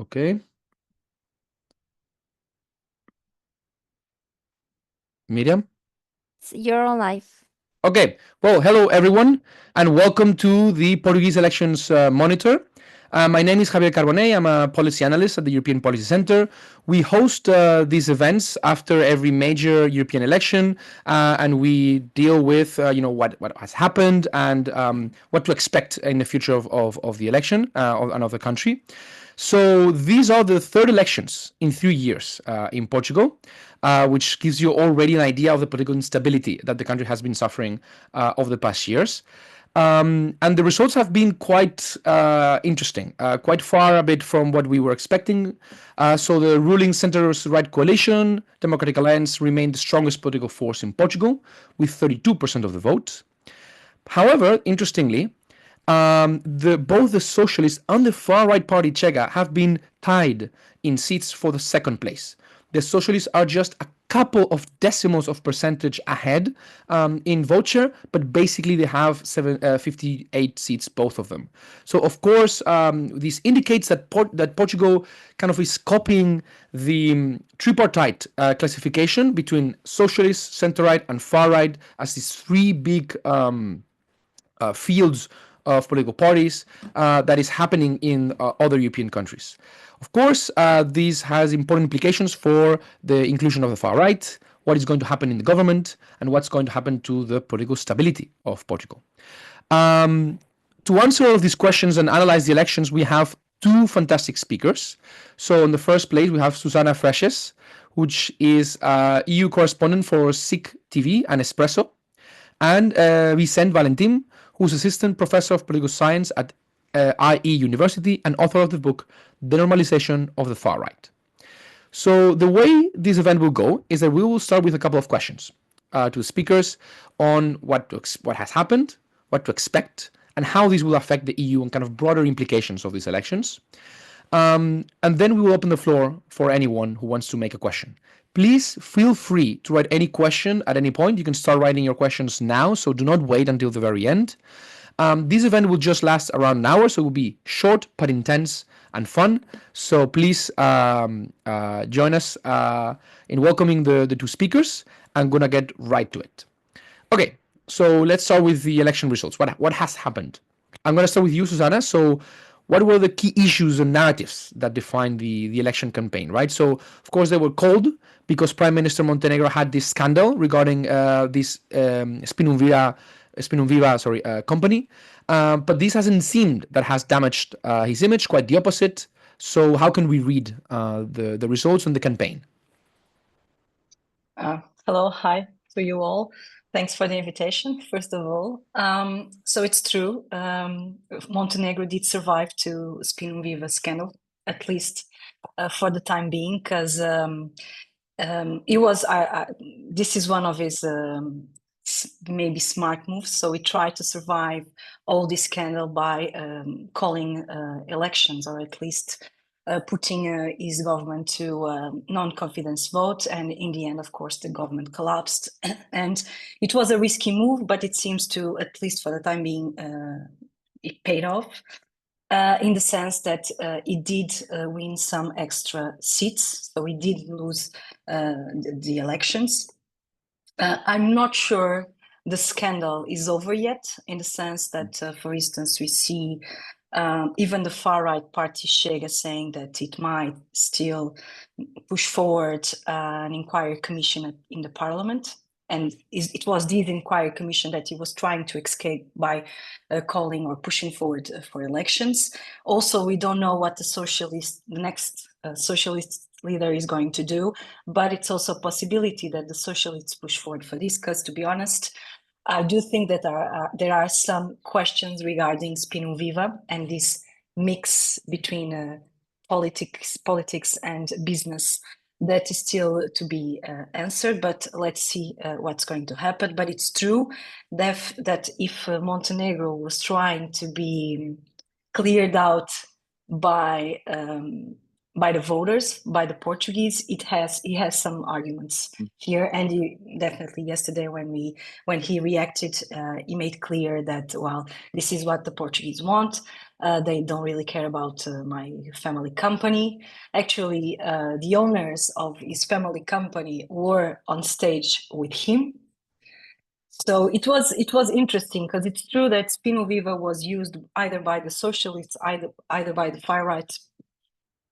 Okay. Miriam? You're on live. Okay. Well, hello everyone, and welcome to the Portuguese Elections Monitor. My name is Javier Carbonell. I'm a policy analyst at the European Policy Center. We host these events after every major European election, and we deal with what has happened and what to expect in the future of the election and of the country. So these are the third elections in 3 years in Portugal, which gives you already an idea of the political instability that the country has been suffering over the past years. And the results have been quite interesting, quite far a bit from what we were expecting. So the ruling centre-right coalition, Democratic Alliance, remained the strongest political force in Portugal with 32% of the vote. However, interestingly, both the Socialists and the far-right party Chega have been tied in seats for the second place. The Socialists are just a couple of decimals of percentage ahead in vote share, but basically they have 58 seats, both of them. So of course, this indicates that Portugal kind of is copying the tripartite classification between socialist, center-right, and far-right as these three big fields of political parties that is happening in other European countries. Of course, this has important implications for the inclusion of the far right, what is going to happen in the government, and what's going to happen to the political stability of Portugal. To answer all of these questions and analyze the elections, we have two fantastic speakers. So in the first place, we have Susana Frexes, which is EU correspondent for SIC TV and Expresso, and Vicente Valentim, who's assistant professor of political science at IE University and author of the book The Normalization of the Far Right. So the way this event will go is that we will start with a couple of questions to the speakers on what has happened, what to expect, and how this will affect the EU and kind of broader implications of these elections. And then we will open the floor for anyone who wants to make a question. Please feel free to write any question at any point. You can start writing your questions now, so do not wait until the very end. This event will just last around an hour, so it will be short but intense and fun. So please join us in welcoming the two speakers. I'm going to get right to it. Okay, so let's start with the election results. What has happened? I'm going to start with you, Susana. So what were the key issues and narratives that defined the election campaign, right? So, of course, they were cold because Prime Minister Montenegro had this scandal regarding this Spinoviva company. But this hasn't seemed that has damaged his image, quite the opposite. So how can we read the results and the campaign? Hello, hi to you all. Thanks for the invitation, first of all. So it's true, Montenegro did survive to Spinoviva scandal, at least for the time being, because it was, this is one of his maybe smart moves. So he tried to survive all this scandal by calling elections, or at least putting his government to non-confidence vote. And in the end, of course, the government collapsed. And it was a risky move, but it seems to, at least for the time being, it paid off. In the sense that it did win some extra seats. So we did lose the elections. I'm not sure the scandal is over yet, in the sense that, for instance, we see even the far-right party Chega saying that it might still push forward an inquiry commission in the parliament. And it was this inquiry commission that he was trying to escape by calling or pushing forward for elections. Also, we don't know what the next socialist leader is going to do, but it's also a possibility that the socialists push forward for this, because, to be honest, I do think that there are some questions regarding Spinoviva and this mix between politics and business that is still to be answered, but let's see what's going to happen. But it's true that if Montenegro was trying to be cleared out by by the voters, by the Portuguese, he has some arguments here. And he definitely yesterday when he reacted, he made clear that, well, this is what the Portuguese want. They don't really care about my family company. Actually, the owners of his family company were on stage with him. So it was interesting because it's true that Spinoviva was used either by the socialists, either by the far right,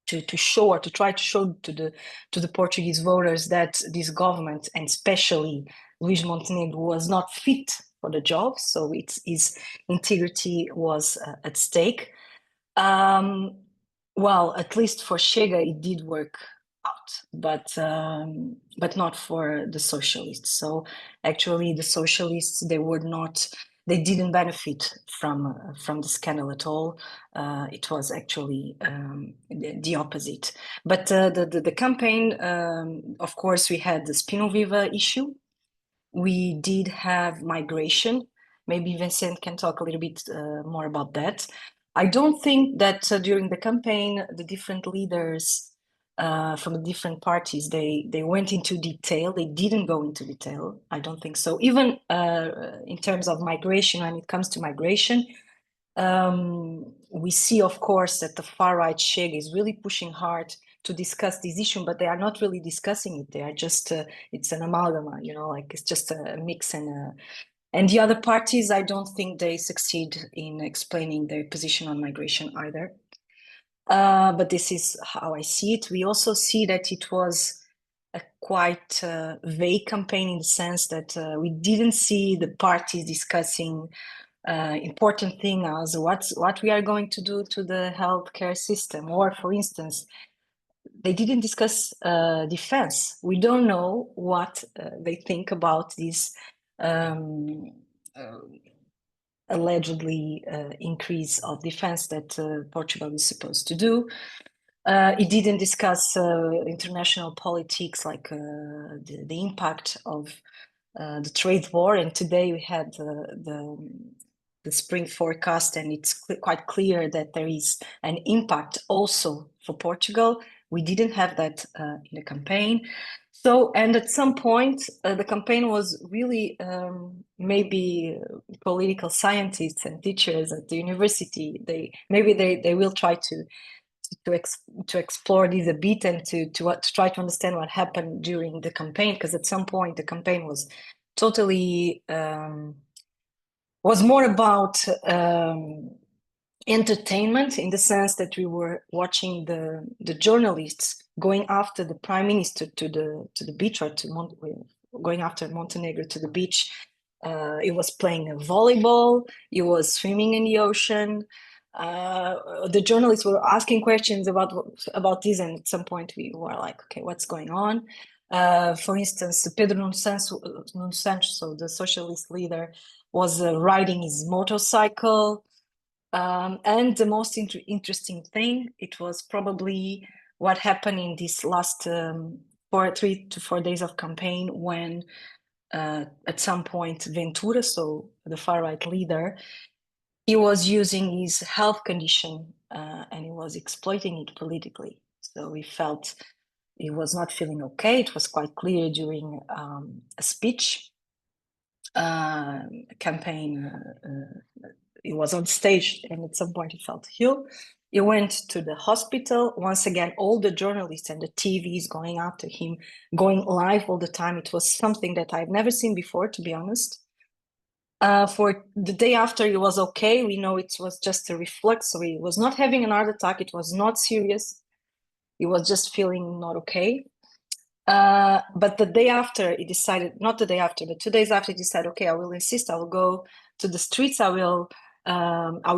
to try to show to the Portuguese voters that this government, and especially Luís Montenegro, was not fit for the job. So his integrity was at stake. Well, at least for Chega, it did work out, but not for the socialists. So actually, the socialists, they didn't benefit from the scandal at all. It was actually the opposite. But the campaign, of course, we had the Spinoviva issue. We did have migration. Maybe Vicente can talk a little bit more about that. I don't think that during the campaign, the different leaders from the different parties, they went into detail. They didn't go into detail. I don't think so. Even in terms of migration, when it comes to migration, we see, of course, that the far right Chega is really pushing hard to discuss this issue, but they are not really discussing it. They are just, it's an amalgama, like it's just a mix. And the other parties, I don't think they succeed in explaining their position on migration either. But this is how I see it. We also see that it was a quite vague campaign in the sense that we didn't see the parties discussing important thing as what we are going to do to the healthcare system, or for instance, they didn't discuss defense. We don't know what they think about this allegedly increase of defense that Portugal is supposed to do. It didn't discuss international politics, like the impact of the trade war. And today we had the spring forecast, and it's quite clear that there is an impact also for Portugal. We didn't have that in the campaign. So, and at some point, the campaign was really maybe political scientists and teachers at the university. They will try to explore this a bit and to try to understand what happened during the campaign, because at some point the campaign was totally was more about entertainment, in the sense that we were watching the journalists going after the Prime Minister to the beach, or going after Montenegro to the beach. It was playing a volleyball. It was swimming in the ocean. The journalists were asking questions about this, and at some point we were like, okay, what's going on? For instance, Pedro Nuno Santos, so the socialist leader, was riding his motorcycle. And the most interesting thing, it was probably what happened in this last 3 to 4 days of campaign, when at some point Ventura, so the far right leader, he was using his health condition and he was exploiting it politically. So he felt he was not feeling okay. It was quite clear during a speech campaign. He was on stage, and at some point he felt ill. He went to the hospital. Once again, all the journalists and the TVs going after him, going live all the time. It was something that I've never seen before, to be honest. For the day after, he was okay. We know it was just a reflux, so he was not having an heart attack. It was not serious. He was just feeling not okay. But the day after, he decided, not the day after, but 2 days after, he decided, okay, I will insist. I will go to the streets. I will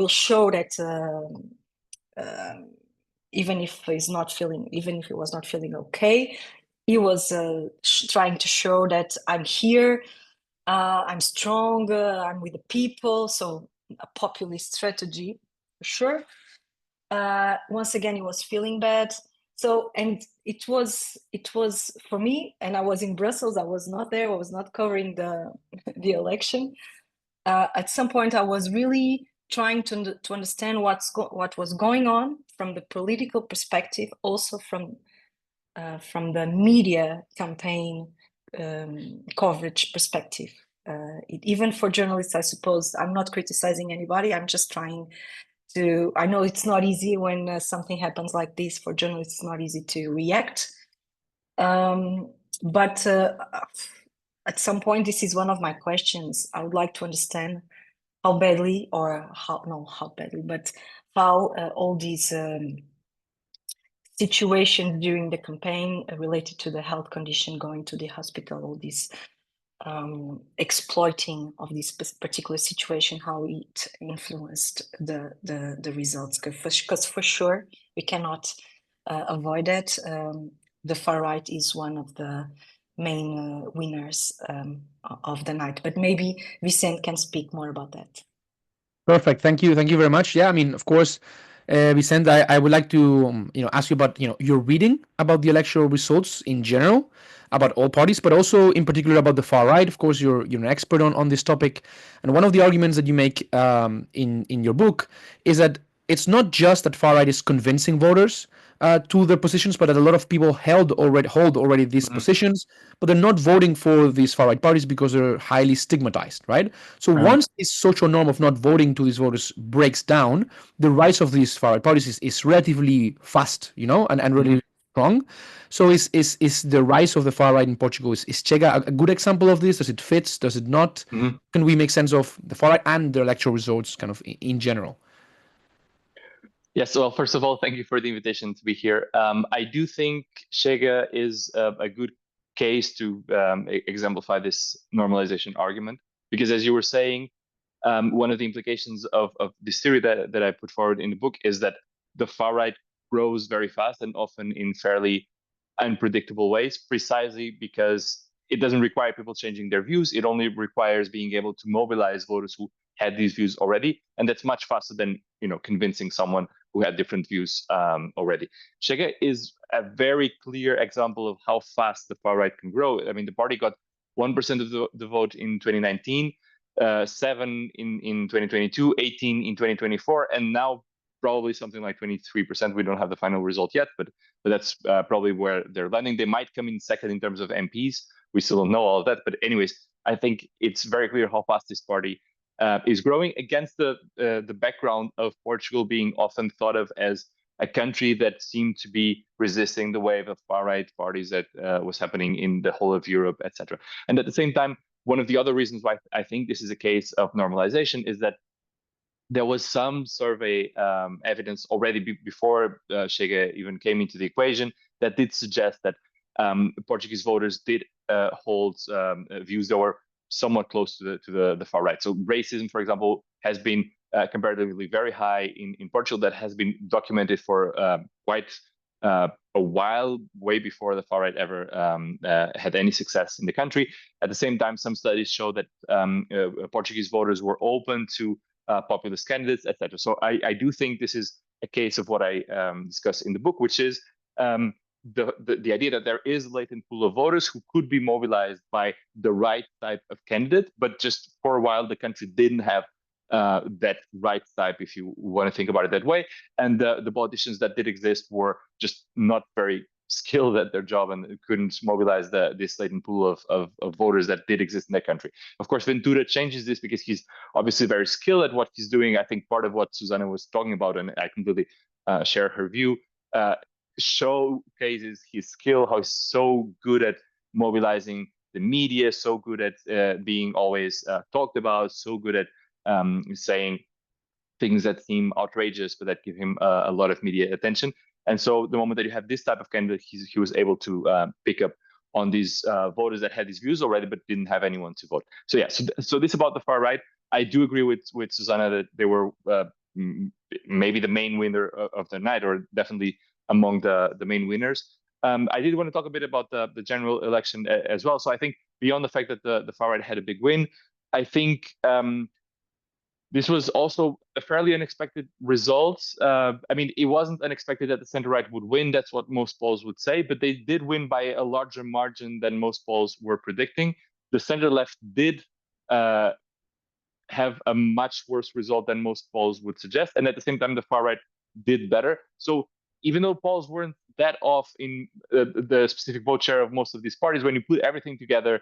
show that even if he was not feeling okay, he was trying to show that I'm here, I'm strong, I'm with the people. So a populist strategy, for sure. Once again, he was feeling bad. So, and it was for me, and I was in Brussels. I was not there. I was not covering the election. At some point, I was really trying to understand what was going on from the political perspective, also from the media campaign coverage perspective. Even for journalists, I suppose, I'm not criticizing anybody. I'm just trying to, I know it's not easy when something happens like this. For journalists, it's not easy to react. But at some point, this is one of my questions. I would like to understand how badly, or how, no, how badly, but how all these situations during the campaign related to the health condition, going to the hospital, all this exploiting of this particular situation, how it influenced the results. Because for sure, we cannot avoid that. The far right is one of the main winners of the night. But maybe Vicente can speak more about that. Perfect. Thank you. Thank you very much. Yeah, I mean, of course, Vicente, I would like to ask you about your reading about the electoral results in general, about all parties, but also in particular about the far right. Of course, you're an expert on this topic, and one of the arguments that you make in your book is that it's not just that far right is convincing voters to their positions, but that a lot of people hold already these positions, but they're not voting for these far right parties because they're highly stigmatized, right? So once this social norm of not voting to these voters breaks down, the rise of these far right parties is relatively fast, and really strong. So is the rise of the far right in Portugal, is Chega a good example of this? Does it fit? Does it not? Can we make sense of the far right and the electoral results kind of in general? Yes, well, first of all, thank you for the invitation to be here. I do think Chega is a good case to exemplify this normalization argument, because as you were saying, one of the implications of this theory that I put forward in the book is that the far right grows very fast and often in fairly unpredictable ways, precisely because it doesn't require people changing their views. It only requires being able to mobilize voters who had these views already, and that's much faster than convincing someone who had different views already. Chega is a very clear example of how fast the far right can grow. I mean, the party got 1% of the vote in 2019, 7 in 2022, 18 in 2024, and now probably something like 23%. We don't have the final result yet, but that's probably where they're landing. They might come in second in terms of MPs. We still don't know all of that. But anyways, I think it's very clear how fast this party is growing against the background of Portugal being often thought of as a country that seemed to be resisting the wave of far-right parties that was happening in the whole of Europe, etc. And at the same time, one of the other reasons why I think this is a case of normalization is that there was some survey evidence already before Chega even came into the equation that did suggest that Portuguese voters did hold views that were somewhat close to the far right. So racism, for example, has been comparatively very high in Portugal. That has been documented for quite a while, way before the far right ever had any success in the country. At the same time, some studies show that Portuguese voters were open to populist candidates, etc. So I do think this is a case of what I discuss in the book, which is the idea that there is a latent pool of voters who could be mobilized by the right type of candidate, but just for a while the country didn't have that right type, if you want to think about it that way. And the politicians that did exist were just not very skilled at their job and couldn't mobilize this latent pool of voters that did exist in that country. Of course, Ventura changes this because he's obviously very skilled at what he's doing. I think part of what Susana was talking about, and I completely share her view, showcases his skill, how he's so good at mobilizing the media, so good at being always talked about, so good at saying things that seem outrageous but that give him a lot of media attention. And so the moment that you have this type of candidate, he was able to pick up on these voters that had these views already but didn't have anyone to vote. So yeah, so this about the far right. I do agree with Susana that they were maybe the main winner of the night, or definitely among the main winners. I did want to talk a bit about the general election as well. So I think beyond the fact that the far right had a big win, I think this was also a fairly unexpected result. I mean, it wasn't unexpected that the center-right would win. That's what most polls would say, but they did win by a larger margin than most polls were predicting. The center-left did have a much worse result than most polls would suggest. And at the same time, the far-right did better. So even though polls weren't that off in the specific vote share of most of these parties, when you put everything together,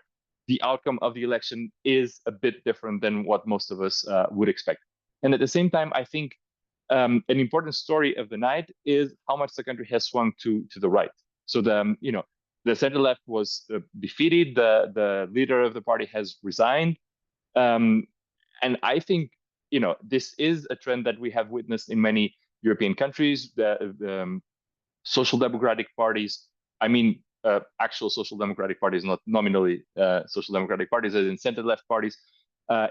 the outcome of the election is a bit different than what most of us would expect. And at the same time, I think an important story of the night is how much the country has swung to the right. So the center left was defeated. The leader of the party has resigned, and I think this is a trend that we have witnessed in many European countries. The social democratic parties, I mean, actual social democratic parties, not nominally social democratic parties, as in center left parties,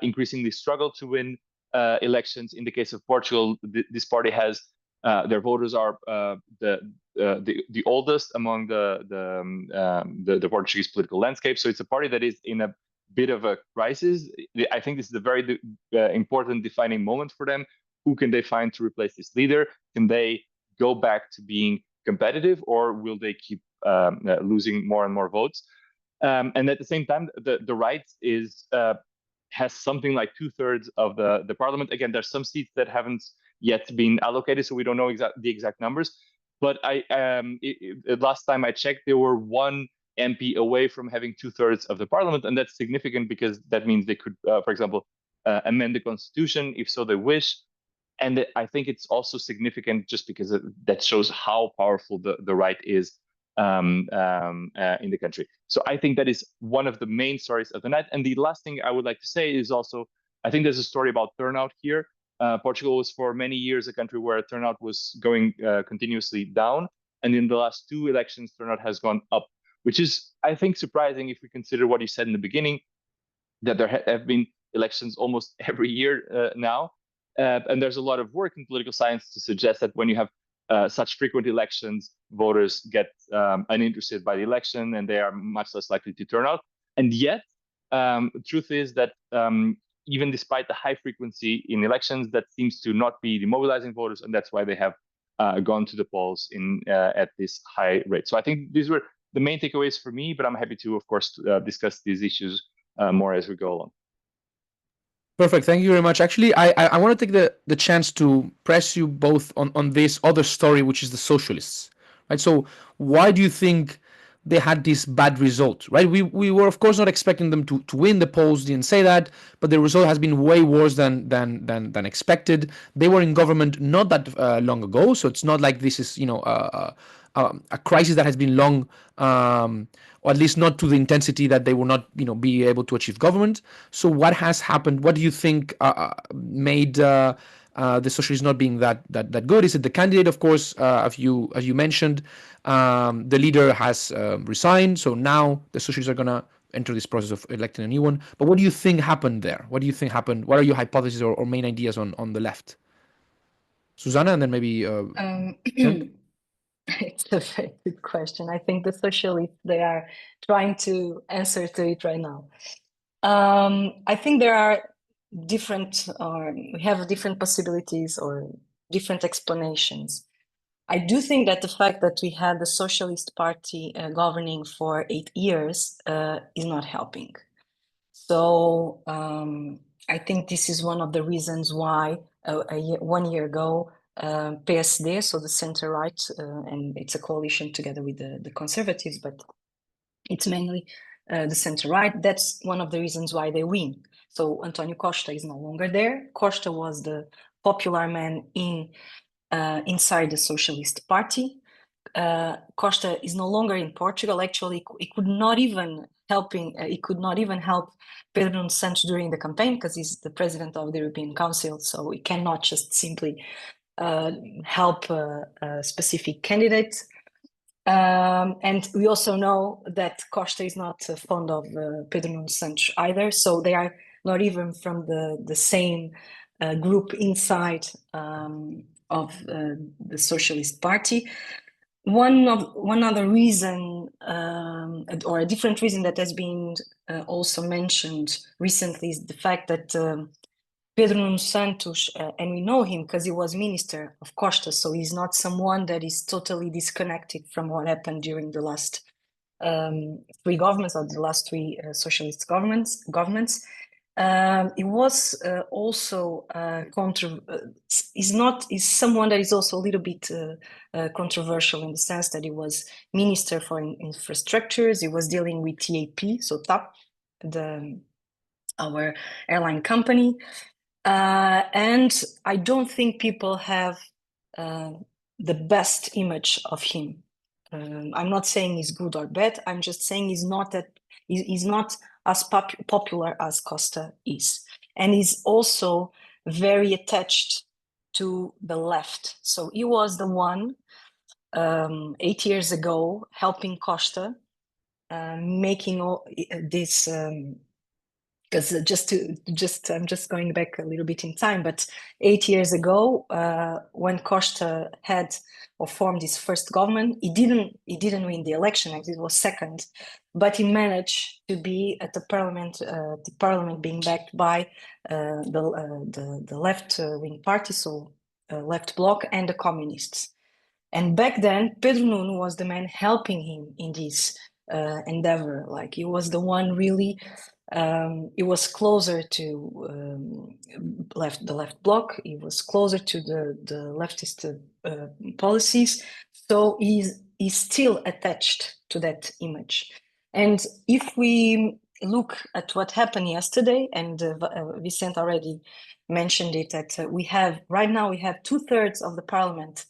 increasingly struggle to win elections. In the case of Portugal, this party has their voters are the oldest among the Portuguese political landscape. So it's a party that is in a bit of a crisis. I think this is a very important defining moment for them. Who can they find to replace this leader? Can they go back to being competitive, or will they keep losing more and more votes? And at the same time, the right has something like 2/3 of the parliament. Again, there's some seats that haven't yet been allocated, so we don't know the exact numbers. But last time I checked, there were one MP away from having 2/3 of the parliament, and that's significant because that means they could, for example, amend the constitution if so they wish. And I think it's also significant just because that shows how powerful the right is in the country. So I think that is one of the main stories of the night. And the last thing I would like to say is also, I think there's a story about turnout here. Portugal was for many years a country where turnout was going continuously down. And in the last two elections, turnout has gone up, which is, I think, surprising if we consider what you said in the beginning, that there have been elections almost every year now. And there's a lot of work in political science to suggest that when you have such frequent elections, voters get uninterested by the election and they are much less likely to turn out. And yet, the truth is that even despite the high frequency in elections, that seems to not be demobilizing voters, and that's why they have gone to the polls at this high rate. So I think these were the main takeaways for me, but I'm happy to, of course, discuss these issues more as we go along. Perfect. Thank you very much. Actually, I want to take the chance to press you both on this other story, which is the Socialists. Right. So why do you think they had this bad result? Right. We were of course not expecting them to win. The polls didn't say that, but the result has been way worse than expected. They were in government not that long ago, so it's not like this is a crisis that has been long, or at least not to the intensity that they will not be able to achieve government. So what has happened? What do you think made the Socialists not being that good? Is it the candidate? Of course, as you mentioned, the leader has resigned, so now the Socialists are gonna enter this process of electing a new one. But what do you think happened there? What do you think happened? What are your hypotheses or main ideas on the left? Susana, and then maybe It's a very good question. I think the Socialists, they are trying to answer to it right now. I think there are we have different possibilities or different explanations. I do think that the fact that we had the Socialist Party governing for 8 years is not helping. So I think this is one of the reasons why 1 year ago, PSD, so the center-right, and it's a coalition together with the conservatives, but it's mainly the center-right. That's one of the reasons why they win. So António Costa is no longer there. Costa was the popular man inside the Socialist Party. Costa is no longer in Portugal. Actually, he could not even help Pedro Nuno Santos during the campaign because he's the president of the European Council. So he cannot just simply help a specific candidate. And we also know that Costa is not fond of Pedro Nuno Santos either. So they are not even from the same group inside of the Socialist Party. One other reason, or a different reason that has been also mentioned recently, is the fact that Pedro Nuno Santos, and we know him because he was minister of Costa, so he's not someone that is totally disconnected from what happened during the last 3 governments, or the last 3 socialist governments. It was also is someone that is also a little bit controversial in the sense that he was Minister for Infrastructures. He was dealing with TAP, so TAP, our airline company, and I don't think people have the best image of him. I'm not saying he's good or bad. I'm just saying he's not as popular as Costa is, and he's also very attached to the left. So he was the one 8 years ago helping Costa making all this. Because I'm just going back a little bit in time, but 8 years ago, when Costa had or formed his first government, he didn't win the election. It was second, but he managed to be at the parliament being backed by the left wing party, so left bloc and the communists. And back then, Pedro Nuno was the man helping him in this endeavor. Like he was the one really. It was closer to the left bloc. It was closer to the leftist policies. So he's still attached to that image. And if we look at what happened yesterday, and Vicente already mentioned it, that we have 2/3 of the parliament.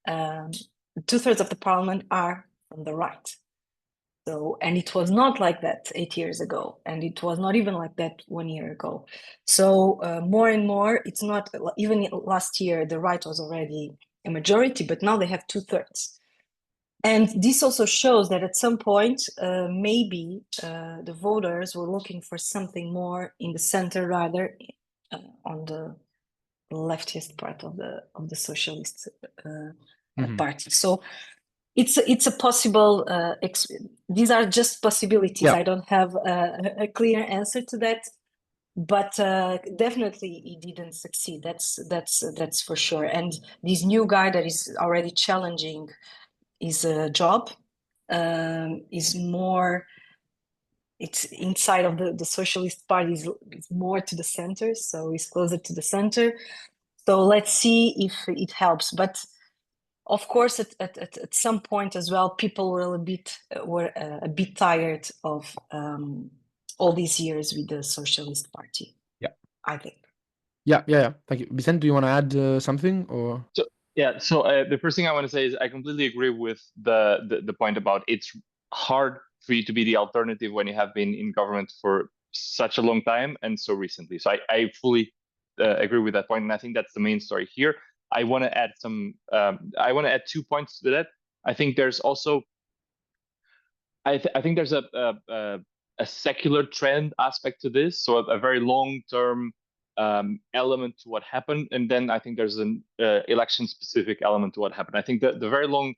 2/3 of the parliament are from the right. So, and it was not like that 8 years ago, and it was not even like that 1 year ago. So more and more, it's not, even last year, the right was already a majority, but now they have 2/3. And this also shows that at some point, maybe the voters were looking for something more in the center rather on the leftist part of the Socialist Party. So it's a possible. These are just possibilities. Yeah. I don't have a clear answer to that, but definitely he didn't succeed. That's for sure. And this new guy that is already challenging his job is more. It's inside of the Socialist Party is more to the center, so he's closer to the center. So let's see if it helps, but. Of course, at some point as well, people were a bit tired of all these years with the Socialist Party. Yeah, I think. Yeah. Thank you, Vicente. Do you want to add something or? So the first thing I want to say is I completely agree with the point about it's hard for you to be the alternative when you have been in government for such a long time and so recently. So I fully agree with that point, and I think that's the main story here. I want to add I want to add 2 points to that. I think there's also, I think there's a secular trend aspect to this, so a very long-term element to what happened, and then I think there's an election-specific element to what happened. I think that the very long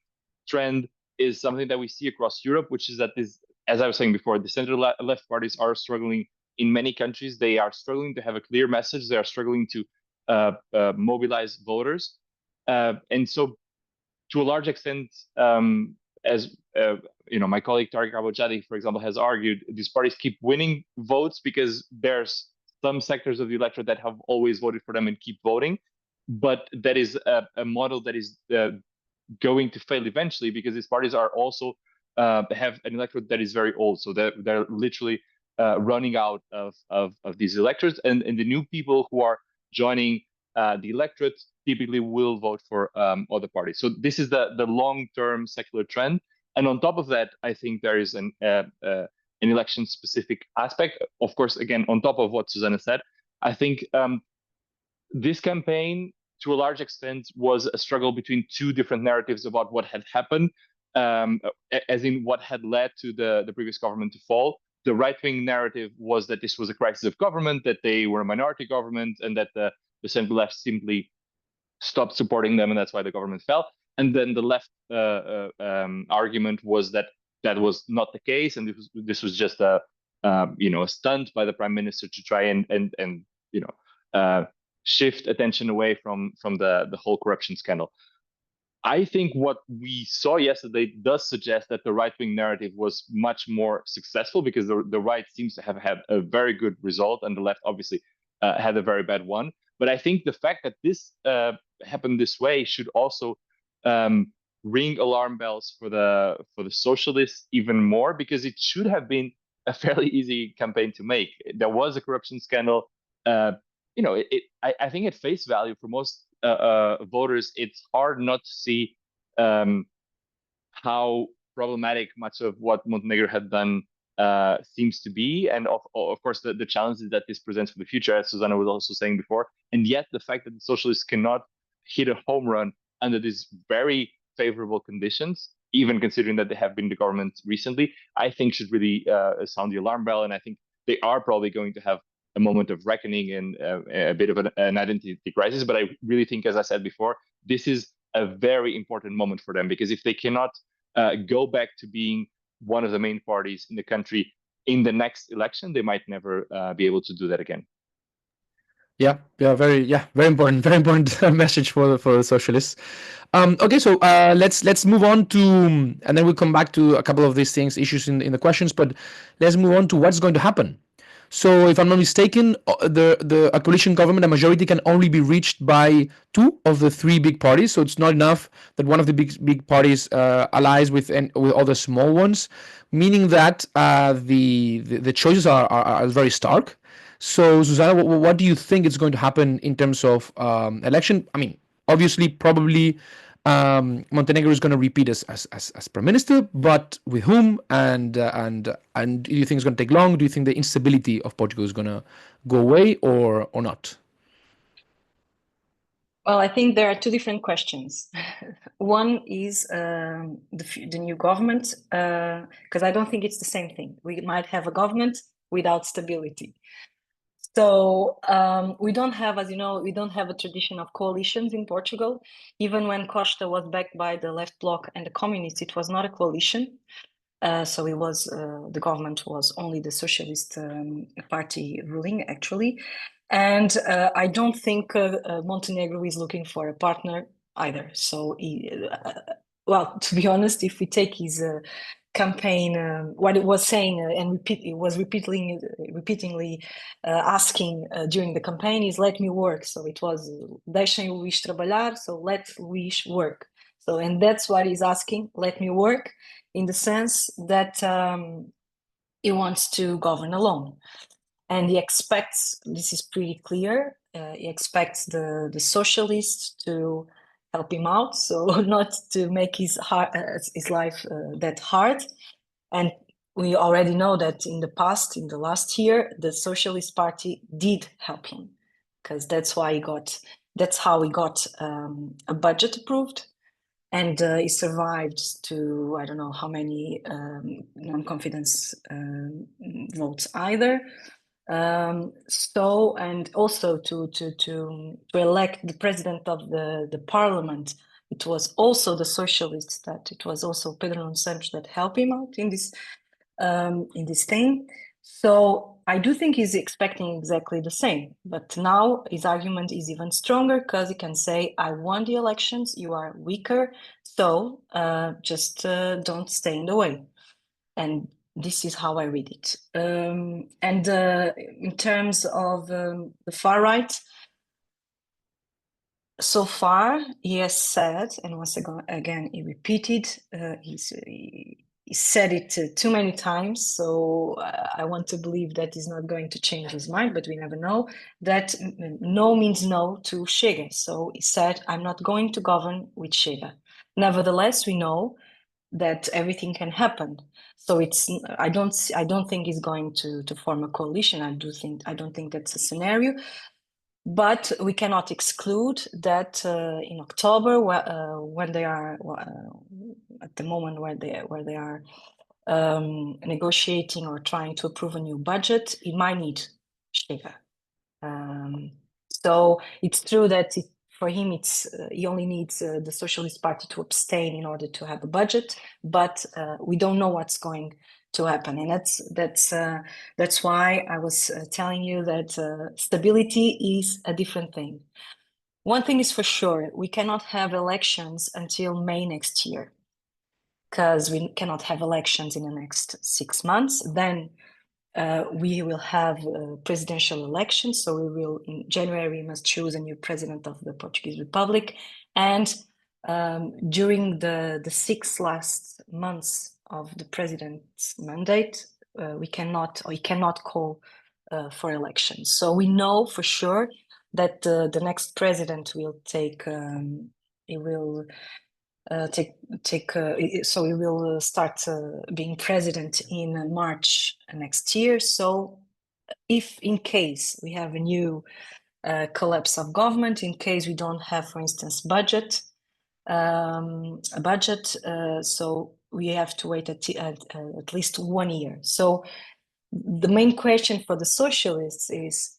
trend is something that we see across Europe, which is that this, as I was saying before, the center-left parties are struggling in many countries. They are struggling to have a clear message. They are struggling to mobilize voters, and so to a large extent, as my colleague Tariq Abou-Jadi, for example, has argued, these parties keep winning votes because there's some sectors of the electorate that have always voted for them and keep voting, but that is a model that is going to fail eventually because these parties are also have an electorate that is very old, so they're literally running out of these electorates, and the new people who are joining the electorate typically will vote for other parties. So this is the long-term secular trend. And on top of that, I think there is an election-specific aspect. Of course, again, on top of what Susana said, I think this campaign, to a large extent, was a struggle between two different narratives about what had happened, as in what had led to the previous government to fall. The right-wing narrative was that this was a crisis of government, that they were a minority government, and that the center-left simply stopped supporting them, and that's why the government fell. And then the left argument was that was not the case, and this was just a stunt by the prime minister to try and shift attention away from the whole corruption scandal. I think what we saw yesterday does suggest that the right-wing narrative was much more successful, because the right seems to have had a very good result, and the left obviously had a very bad one. But I think the fact that this happened this way should also ring alarm bells for the socialists even more, because it should have been a fairly easy campaign to make. There was a corruption scandal. I think at face value, for most voters, it's hard not to see how problematic much of what Montenegro had done seems to be, and of course the challenges that this presents for the future, as Susana was also saying before. And yet the fact that the socialists cannot hit a home run under these very favorable conditions, even considering that they have been the government recently, I think should really sound the alarm bell. And I think they are probably going to have a moment of reckoning and a bit of an identity crisis. But I really think, as I said before, this is a very important moment for them, because if they cannot go back to being one of the main parties in the country in the next election, they might never be able to do that again. Very important message for the socialists. Okay, so let's move on to, and then we'll come back to a couple of these things, issues in the questions. But let's move on to what's going to happen. So, if I'm not mistaken, a coalition government, a majority, can only be reached by 2 of the 3 big parties. So it's not enough that one of the big parties allies with other small ones, meaning that the choices are very stark. So, Susana, what do you think is going to happen in terms of election? I mean, obviously, probably Montenegro is going to repeat as prime minister, but with whom? And do you think it's going to take long? Do you think the instability of Portugal is going to go away or not? Well, I think there are 2 different questions. One is the new government, because I don't think it's the same thing. We might have a government without stability. So we don't have, as you know, we don't have a tradition of coalitions in Portugal. Even when Costa was backed by the left bloc and the communists, it was not a coalition. So it was the government was only the Socialist Party ruling, actually. And I don't think Montenegro is looking for a partner either. So, well, to be honest, if we take his campaign, what it was saying it was repeatedly asking during the campaign is "let me work." So it was "deixem o Luís trabalhar," so let Luís work. So, and that's what he's asking, "let me work," in the sense that he wants to govern alone. And he expects, this is pretty clear, he expects the socialists to help him out, so not to make his life that hard. And we already know that in the past, in the last year, the Socialist Party did help him, because that's how he got a budget approved. And he survived to, I don't know how many non-confidence votes either. So, and also to elect the president of the parliament, it was also the socialists it was also Pedro Nuno Santos that helped him out in this thing. So I do think he's expecting exactly the same, but now his argument is even stronger, because he can say, "I won the elections, you are weaker, so just don't stay in the way." And this is how I read it. And in terms of the far right, so far he has said, and once again he repeated, he said it too many times, so I want to believe that he's not going to change his mind, but we never know, that no means no to Chega. So he said, "I'm not going to govern with Chega." Nevertheless, we know that everything can happen. So I don't think he's going to form a coalition. I don't think that's a scenario. But we cannot exclude that in October, when they are at the moment where they are negotiating or trying to approve a new budget, it might need Chega. So it's true that for him, he only needs the Socialist Party to abstain in order to have a budget, but we don't know what's going to happen, and that's why I was telling you that stability is a different thing. One thing is for sure, we cannot have elections until May next year, because we cannot have elections in the next 6 months. Then we will have presidential elections. So we will, in January, we must choose a new president of the Portuguese Republic. And during the 6 last months of the president's mandate, we cannot call for elections. So we know for sure that the next president will take, so he will start being president in March next year. So if in case we have a new collapse of government, in case we don't have, for instance, a budget, so we have to wait at least 1 year. So the main question for the socialists is,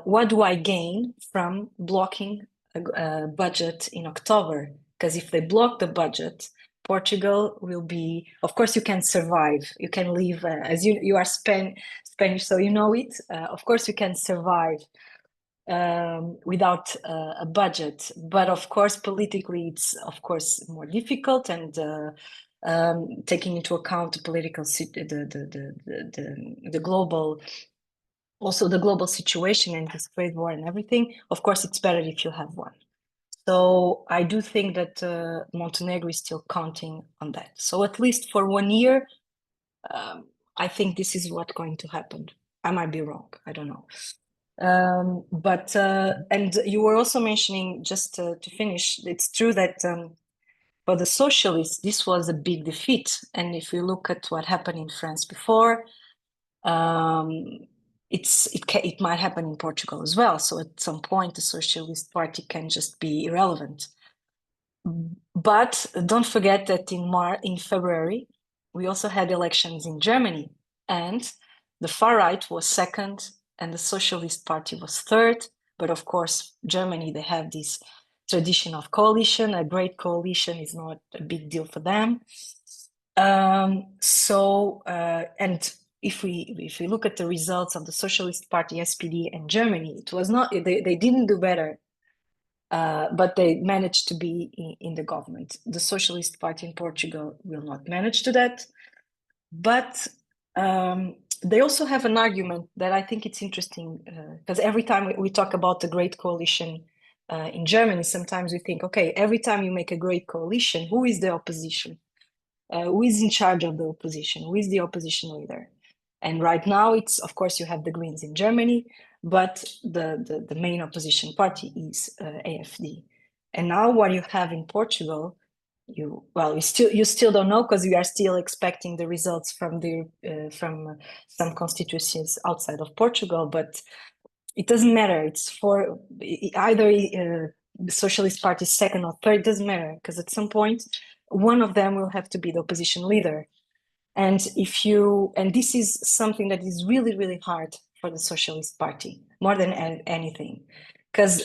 what do I gain from blocking a budget in October? Because if they block the budget, Portugal will be, of course, you can survive. You can live, as you are Spanish, so you know it. Of course, you can survive without a budget. But of course, politically, it's of course more difficult, and taking into account the political, the global, also the global situation and this trade war and everything. Of course, it's better if you have one. So I do think that Montenegro is still counting on that. So at least for 1 year, I think this is what's going to happen. I might be wrong. I don't know. But and you were also mentioning, just to finish, it's true that for the socialists, this was a big defeat. And if you look at what happened in France before, it might happen in Portugal as well. So at some point, the Socialist Party can just be irrelevant. But don't forget that in February, we also had elections in Germany, and the far right was second, and the Socialist Party was third. But of course, Germany, they have this tradition of coalition. A great coalition is not a big deal for them. And if we look at the results of the Socialist Party, SPD, in Germany, it was not, they didn't do better, but they managed to be in the government. The Socialist Party in Portugal will not manage to that. But they also have an argument that I think it's interesting, because every time we talk about the great coalition in Germany, sometimes we think, okay, every time you make a great coalition, who is the opposition? Who is in charge of the opposition? Who is the opposition leader? And right now, it's, of course, you have the Greens in Germany, but the main opposition party is AFD. And now what you have in Portugal, you still don't know, because we are still expecting the results from from some constituencies outside of Portugal, but it doesn't matter. It's for either the Socialist Party second or third, it doesn't matter, because at some point, one of them will have to be the opposition leader. And this is something that is really, really hard for the Socialist Party, more than anything, because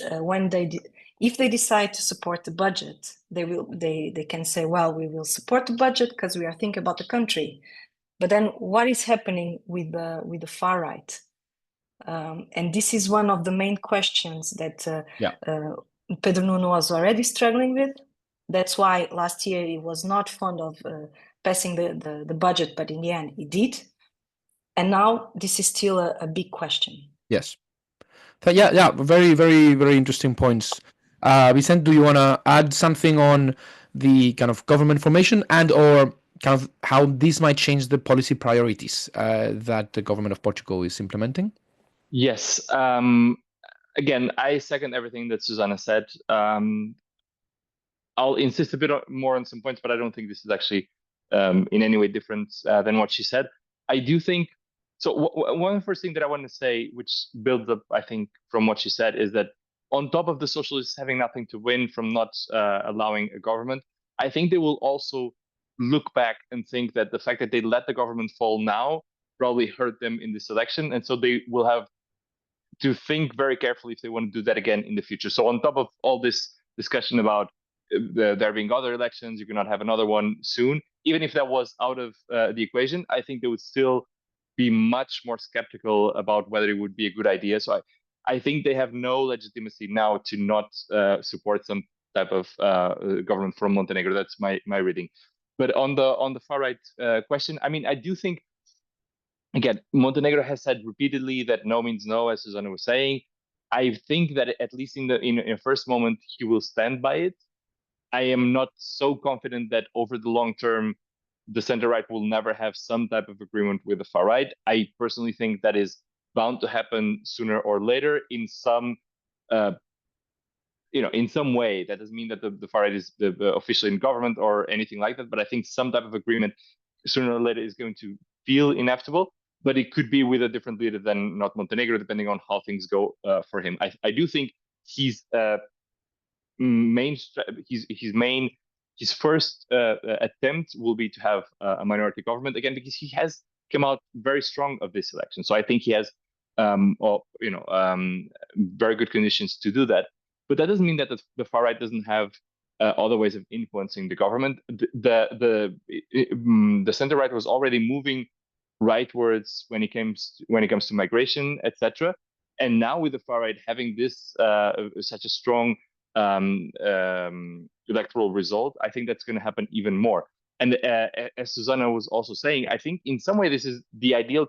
if they decide to support the budget, they can say, well, we will support the budget because we are thinking about the country. But then what is happening with the far right? And this is one of the main questions that Pedro Nuno was already struggling with. That's why last year he was not fond of passing the budget, but in the end he did. And now this is still a big question. Yes. So yeah, very, very, very interesting points. Vicente, do you want to add something on the kind of government formation and or kind of how this might change the policy priorities that the government of Portugal is implementing? Yes. Again, I second everything that Susana said. I'll insist a bit more on some points, but I don't think this is actually in any way different than what she said. I do think, so one first thing that I want to say, which builds up, I think, from what she said, is that on top of the socialists having nothing to win from not allowing a government, I think they will also look back and think that the fact that they let the government fall now probably hurt them in this election. And so they will have to think very carefully if they want to do that again in the future. So on top of all this discussion about there being other elections, you cannot have another one soon, even if that was out of the equation, I think they would still be much more skeptical about whether it would be a good idea. So I think they have no legitimacy now to not support some type of government from Montenegro. That's my reading. But on the far right question, I mean, I do think, again, Montenegro has said repeatedly that no means no, as Susana was saying. I think that at least in a first moment, he will stand by it. I am not so confident that over the long term, the center right will never have some type of agreement with the far right. I personally think that is bound to happen sooner or later in some, in some way. That doesn't mean that the far right is officially in government or anything like that. But I think some type of agreement sooner or later is going to feel inevitable. But it could be with a different leader than not Montenegro, depending on how things go for him. I do think his first attempt will be to have a minority government again, because he has come out very strong of this election. So I think he has very good conditions to do that. But that doesn't mean that the far right doesn't have other ways of influencing the government. The center right was already moving rightwards when it comes to migration, etc. And now with the far right having this such a strong electoral result, I think that's going to happen even more. And as Susana was also saying, I think in some way this is the ideal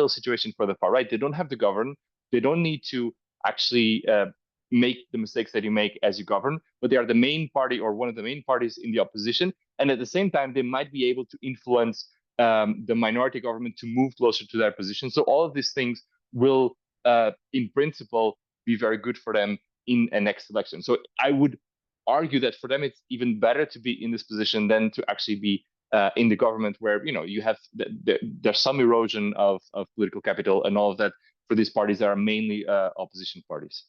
situation for the far right. They don't have to govern. They don't need to actually make the mistakes that you make as you govern, but they are the main party or one of the main parties in the opposition. And at the same time, they might be able to influence the minority government to move closer to their position. So all of these things will, in principle, be very good for them in a next election. So I would argue that for them, it's even better to be in this position than to actually be in the government, where you have there's some erosion of political capital and all of that for these parties that are mainly opposition parties.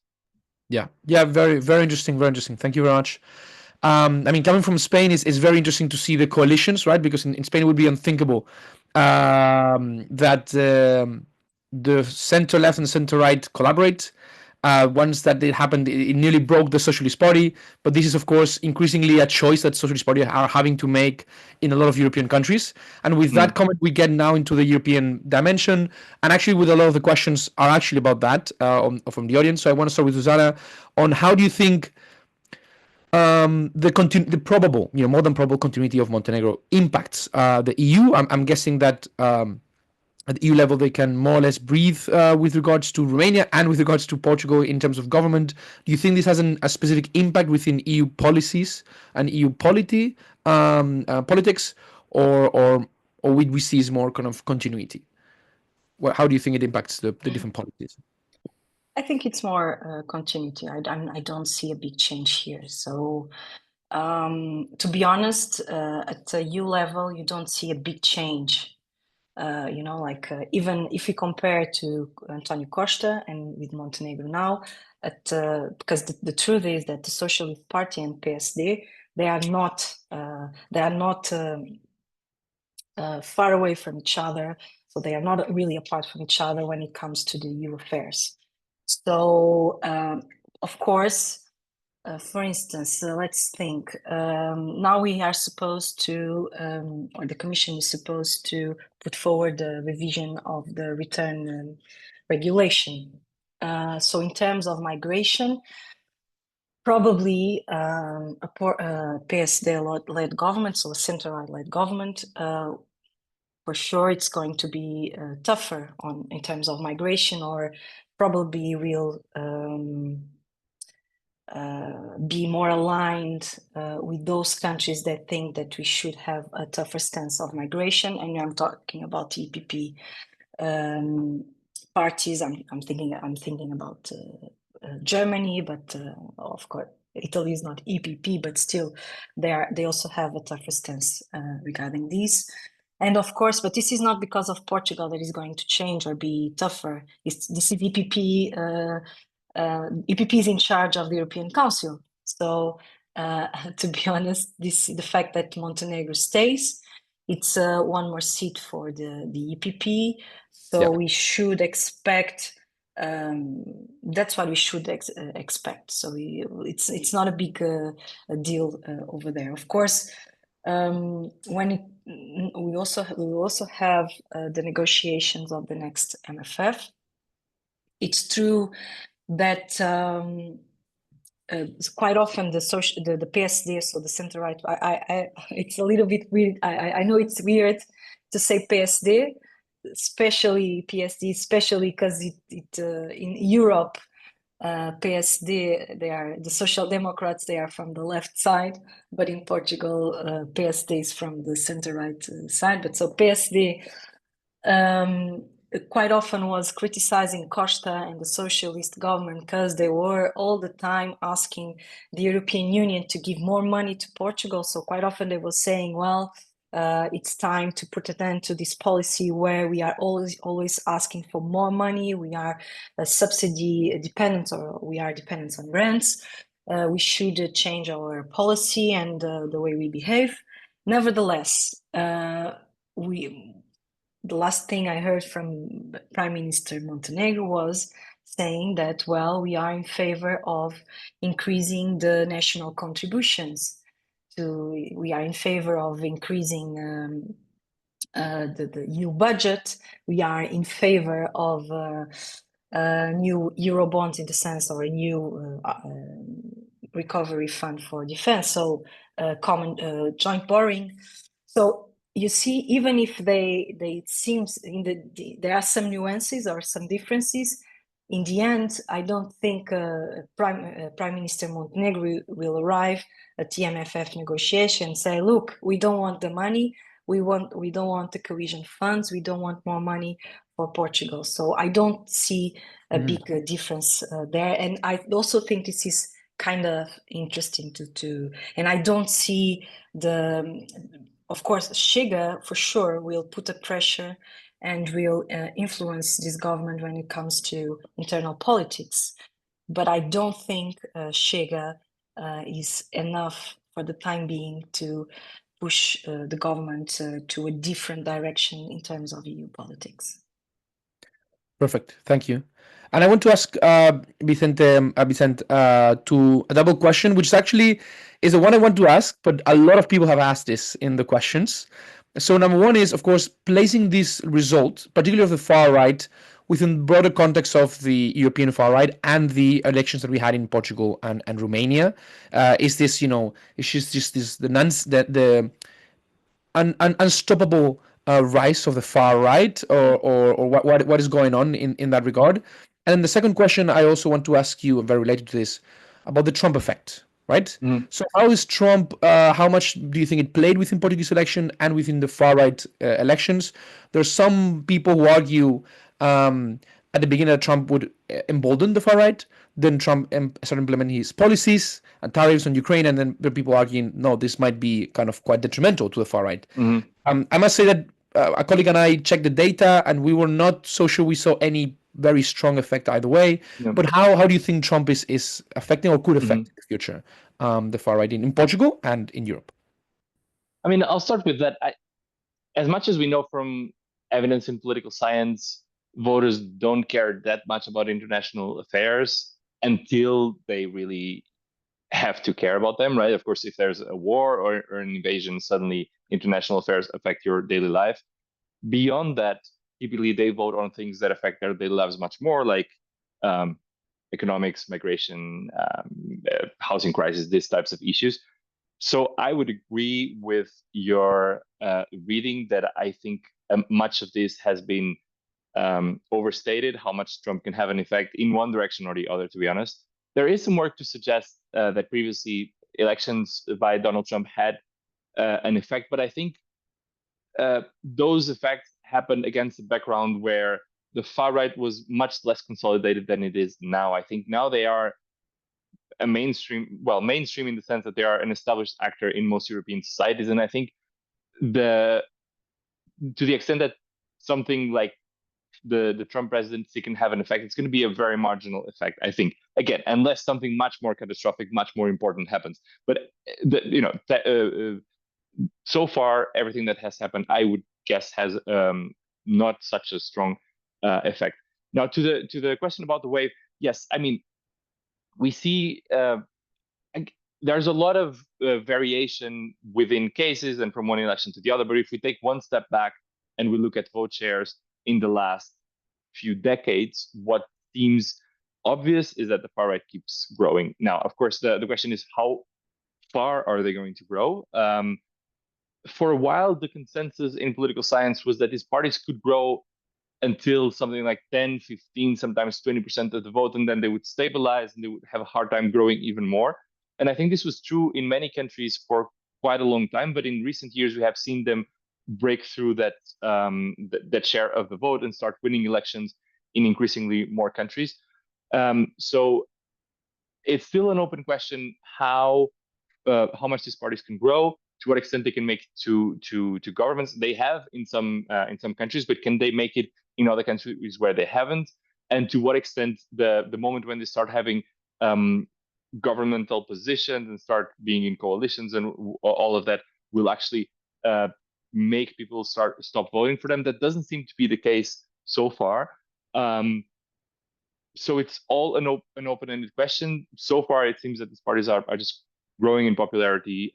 Yeah, very, very interesting, very interesting. Thank you very much. I mean, coming from Spain is very interesting to see the coalitions, right? Because in Spain it would be unthinkable that the center left and the center right collaborate. Once that did happen, it nearly broke the Socialist Party. But this is, of course, increasingly a choice that Socialist Party are having to make in a lot of European countries. And with that comment, we get now into the European dimension. And actually, with a lot of the questions are actually about that from the audience. So I want to start with Susana on how do you think the probable, more than probable continuity of Montenegro impacts the EU. I'm guessing that at the EU level they can more or less breathe with regards to Romania and with regards to Portugal in terms of government. Do you think this has a specific impact within EU policies and EU politics, or would we see is more kind of continuity? How do you think it impacts the different policies? I think it's more continuity. I don't see a big change here. So, to be honest, at the EU level, you don't see a big change. Even if we compare to Antonio Costa and with Montenegro now, because the truth is that the Socialist Party and PSD, they are not far away from each other. So they are not really apart from each other when it comes to the EU affairs. So, of course, for instance, let's think. Now we are supposed to, or the Commission is supposed to put forward a revision of the return regulation. So in terms of migration, probably a PSD-led government, so a center-right-led government, for sure it's going to be tougher in terms of migration, or probably will be more aligned with those countries that think that we should have a tougher stance of migration. And I'm talking about EPP parties. I'm thinking about Germany, but of course Italy is not EPP, but still they also have a tougher stance regarding these. And of course, but this is not because of Portugal that is going to change or be tougher. This is EPP. EPP is in charge of the European Council. So to be honest, the fact that Montenegro stays, it's one more seat for the EPP. So we should expect, that's what we should expect. So it's not a big deal over there. Of course, we will also have the negotiations of the next MFF. it's true that quite often the PSD, so the center right, it's a little bit weird. I know it's weird to say PSD, especially PSD, especially because in Europe, PSD, they are the Social Democrats, they are from the left side, but in Portugal, PSD is from the center-right side. But so PSD quite often was criticizing Costa and the socialist government because they were all the time asking the European Union to give more money to Portugal. So quite often they were saying, well, it's time to put an end to this policy where we are always asking for more money. We are subsidy dependent, or we are dependent on grants. We should change our policy and the way we behave. Nevertheless, the last thing I heard from Prime Minister Montenegro was saying that, well, we are in favor of increasing the national contributions. We are in favor of increasing the EU budget. We are in favor of new Eurobonds in the sense, or a new recovery fund for defense, so common joint borrowing. So you see, even if it seems there are some nuances or some differences, in the end, I don't think Prime Minister Montenegro will arrive at the MFF negotiation and say, look, we don't want the money, we don't want the cohesion funds, we don't want more money for Portugal. So I don't see a big difference there. And I also think this is kind of interesting to and I don't see of course, Chega for sure will put a pressure and will influence this government when it comes to internal politics. But I don't think Chega is enough for the time being to push the government to a different direction in terms of EU politics. Perfect. Thank you. And I want to ask Vicente, to a double question, which actually is the one I want to ask, but a lot of people have asked this in the questions. So number one is, of course, placing this result, particularly of the far right, within broader context of the European far right and the elections that we had in Portugal and Romania. Is this, it's just the unstoppable rise of the far right, or what is going on in that regard? And then the second question I also want to ask you, very related to this, about the Trump effect, right? So how is Trump, how much do you think it played within Portuguese election and within the far right elections? There's some people who argue at the beginning that Trump would embolden the far right, then Trump started implementing his policies and tariffs on Ukraine, and then there are people arguing, no, this might be kind of quite detrimental to the far right. I must say that a colleague and I checked the data, and we were not so sure we saw any very strong effect either way. Yeah. But how do you think Trump is affecting, or could affect in the future, the far right in Portugal and in Europe? I mean, I'll start with that. As much as we know from evidence in political science, voters don't care that much about international affairs until they really have to care about them, right? Of course, if there's a war or an invasion, suddenly international affairs affect your daily life. Beyond that, typically they vote on things that affect their daily lives much more, like economics, migration, housing crisis, these types of issues. So I would agree with your reading that I think much of this has been overstated, how much Trump can have an effect in one direction or the other, to be honest. There is some work to suggest that previously elections by Donald Trump had an effect, but I think those effects happened against the background where the far right was much less consolidated than it is now. I think now they are a mainstream in the sense that they are an established actor in most European societies. And I think to the extent that something like the Trump presidency can have an effect, it's going to be a very marginal effect, I think. Again, unless something much more catastrophic, much more important happens. But so far, everything that has happened, I would guess, has not such a strong effect. Now, to the question about the wave, yes, I mean, we see there's a lot of variation within cases and from one election to the other. But if we take one step back and we look at vote shares in the last few decades, what seems obvious is that the far right keeps growing. Now, of course, the question is how far are they going to grow? For a while, the consensus in political science was that these parties could grow until something like 10, 15, sometimes 20% of the vote, and then they would stabilize and they would have a hard time growing even more. And I think this was true in many countries for quite a long time, but in recent years, we have seen them break through that share of the vote and start winning elections in increasingly more countries. So it's still an open question how much these parties can grow, to what extent they can make to governments. They have in some countries, but can they make it in other countries where they haven't? And to what extent the moment when they start having governmental positions and start being in coalitions and all of that will actually make people stop voting for them? That doesn't seem to be the case so far. So it's all an open-ended question. So far, it seems that these parties are just growing in popularity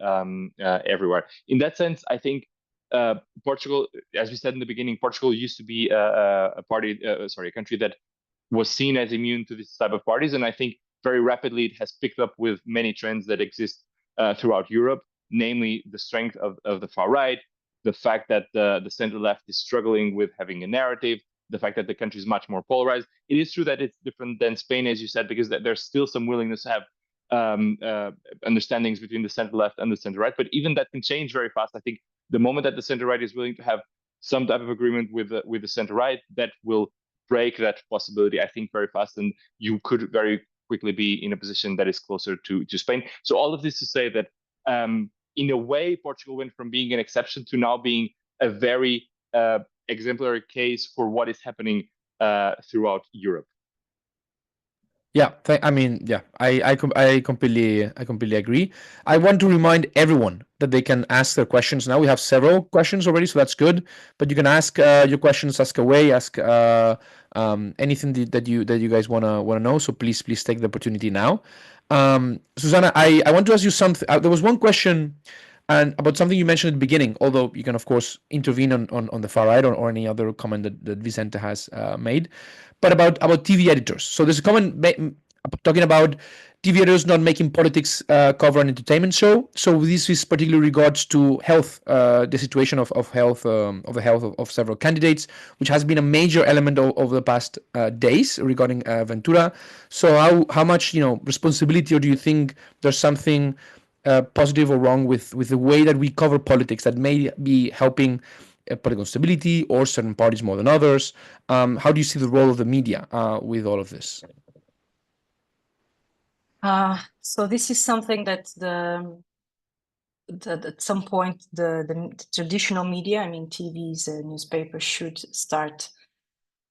everywhere. In that sense, I think Portugal, as we said in the beginning, Portugal used to be a country that was seen as immune to this type of parties, and I think very rapidly it has picked up with many trends that exist throughout Europe, namely the strength of the far right, the fact that the center left is struggling with having a narrative, the fact that the country is much more polarized. It is true that it's different than Spain, as you said, because there's still some willingness to have understandings between the center left and the center right, but even that can change very fast. I think the moment that the center right is willing to have some type of agreement with the center right, that will break that possibility, I think, very fast, and you could very quickly be in a position that is closer to Spain. So all of this to say that in a way, Portugal went from being an exception to now being a very exemplary case for what is happening throughout Europe. Yeah, I completely agree. I want to remind everyone that they can ask their questions now. We have several questions already, so that's good. But you can ask your questions, ask away, ask anything that you guys wanna know. So please take the opportunity now. Susana, I want to ask you something. There was one question and about something you mentioned at the beginning, although you can of course intervene on the far right or any other comment that Vicente has made, but about TV editors. So there's a comment talking about TV editors not making politics cover an entertainment show. So this is particularly regards to health, the situation of health, of the health of several candidates, which has been a major element over the past days regarding Ventura. So how much responsibility, or do you think there's something positive or wrong with the way that we cover politics that may be helping political stability or certain parties more than others? How do you see the role of the media with all of this? So this is something that at some point the traditional media, I mean TVs and newspapers, should start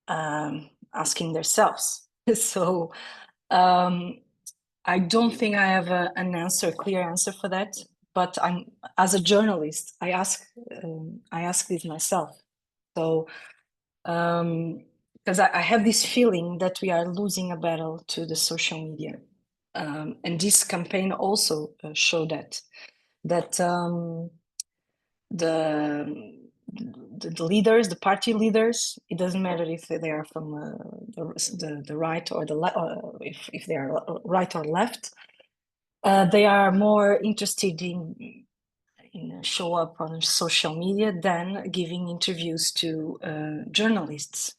asking themselves. So I don't think I have a clear answer for that. But as a journalist, I ask this myself. So because I have this feeling that we are losing a battle to the social media. And this campaign also showed that the leaders, the party leaders, it doesn't matter if they are from the right or if they are right or left, they are more interested in show up on social media than giving interviews to journalists.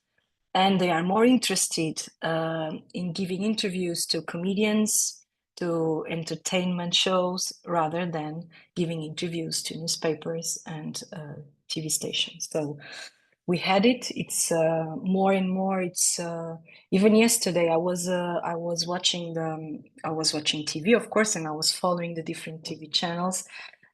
And they are more interested in giving interviews to comedians, to entertainment shows, rather than giving interviews to newspapers and TV stations. So we had it. It's more and more. It's even yesterday. I was watching TV, of course, and I was following the different TV channels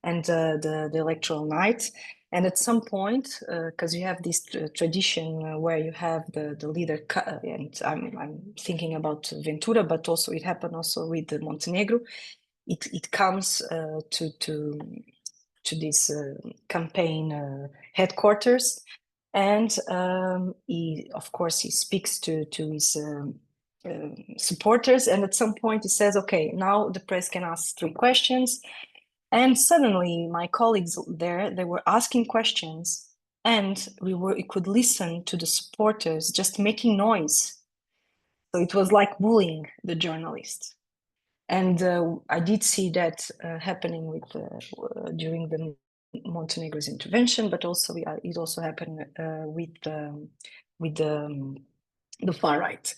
and the electoral night. And at some point, because you have this tradition where you have the leader, and I'm thinking about Ventura, but also it happened also with Montenegro. It comes to this campaign headquarters, and he speaks to his supporters, and at some point he says, "Okay, now the press can ask 3 questions." And suddenly my colleagues there, they were asking questions, and we could listen to the supporters just making noise. So it was like bullying the journalists. And I did see that happening with during the Montenegro's intervention, but also it also happened with the far right.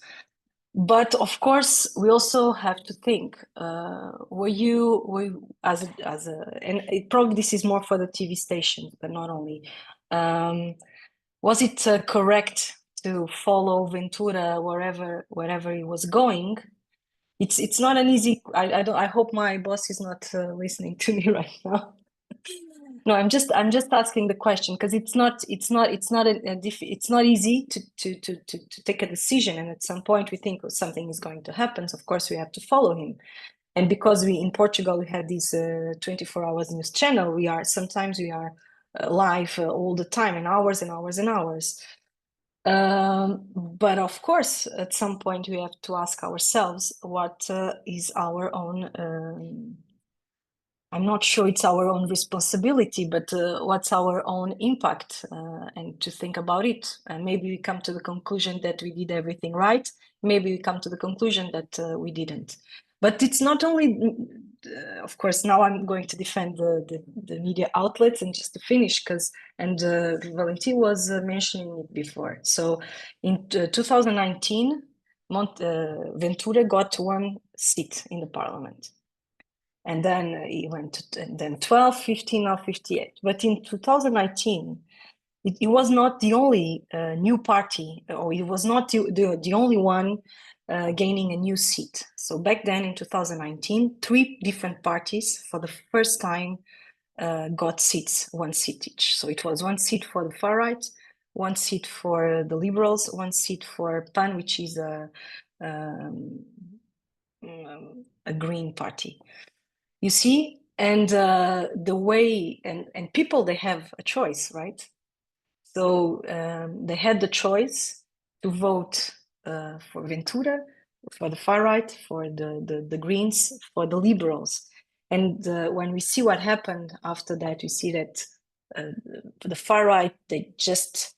But of course, we also have to think: were you as a and probably this is more for the TV stations, but not only. Was it correct to follow Ventura wherever he was going? It's not an easy. I hope my boss is not listening to me right now. No, I'm just asking the question because it's not easy to take a decision, and at some point we think something is going to happen. So of course we have to follow him, and because we in Portugal we have this 24 hours news channel, we are live all the time, and hours and hours and hours. But of course, at some point we have to ask ourselves what is our own. I'm not sure it's our own responsibility, but what's our own impact, and to think about it. And maybe we come to the conclusion that we did everything right. Maybe we come to the conclusion that we didn't. But it's not only, of course, now I'm going to defend the media outlets, and just to finish, Valentim was mentioning it before. So in 2019, Ventura got 1 seat in the parliament. And then he went to, and then 12, 15, now 58. But in 2019, it was not the only new party, or it was not the only one gaining a new seat. So back then in 2019, 3 different parties for the first time got seats, 1 seat each. So it was 1 seat for the far right, 1 seat for the Liberals, 1 seat for PAN, which is a green party. You see, and the way, and people, they have a choice, right? So they had the choice to vote for Ventura, for the far right, for the Greens, for the Liberals. And when we see what happened after that, we see that for the far right, they just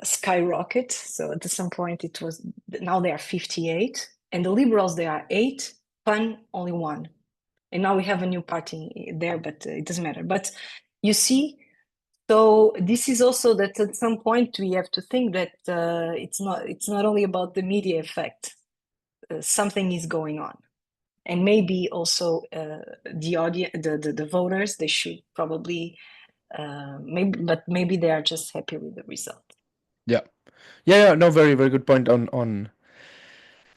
skyrocket. So at some point it was, now they are 58, and the Liberals, they are 8, PAN only 1. And now we have a new party there, but it doesn't matter. But you see, so this is also that at some point we have to think that it's not only about the media effect. Something is going on, and maybe also the audience, the voters, they should probably maybe they are just happy with the result. Yeah. No, very, very good point on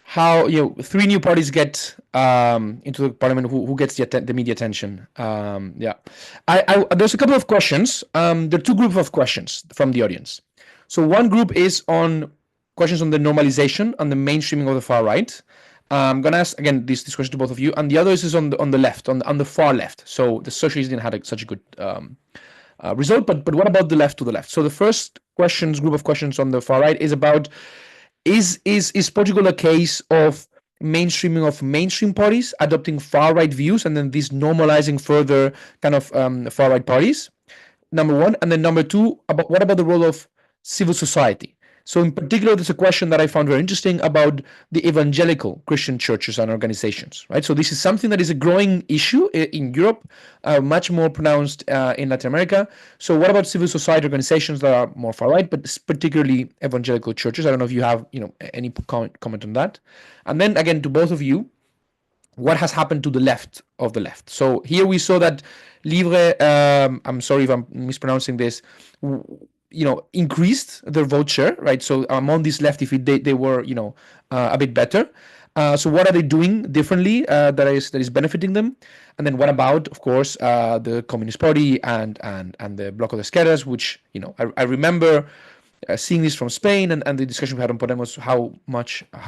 how 3 new parties get into the parliament. Who gets the media attention? There's a couple of questions. There are 2 groups of questions from the audience. So one group is on questions on the normalization and the mainstreaming of the far right. I'm gonna ask again this question to both of you, and the other is on the left, on the far left. So the Socialists didn't have such a good result, but what about the left to the left? So the first group of questions on the far right is about, is Portugal a case of mainstreaming of mainstream parties adopting far right views, and then this normalizing further kind of far right parties? Number 1, and then number 2, what about the role of civil society? So in particular, there's a question that I found very interesting about the evangelical Christian churches and organizations, right? So this is something that is a growing issue in Europe, much more pronounced in Latin America. So what about civil society organizations that are more far right, but particularly evangelical churches? I don't know if you have any comment on that. And then again, to both of you, what has happened to the left of the left? So here we saw that Libre, I'm sorry if I'm mispronouncing this, increased their vote share, right? So among this left, if they were, a bit better. So what are they doing differently that is benefiting them? And then what about, of course, the Communist Party and the Bloc de Esquerras, which, I remember seeing this from Spain, and the discussion we had on Podemos, how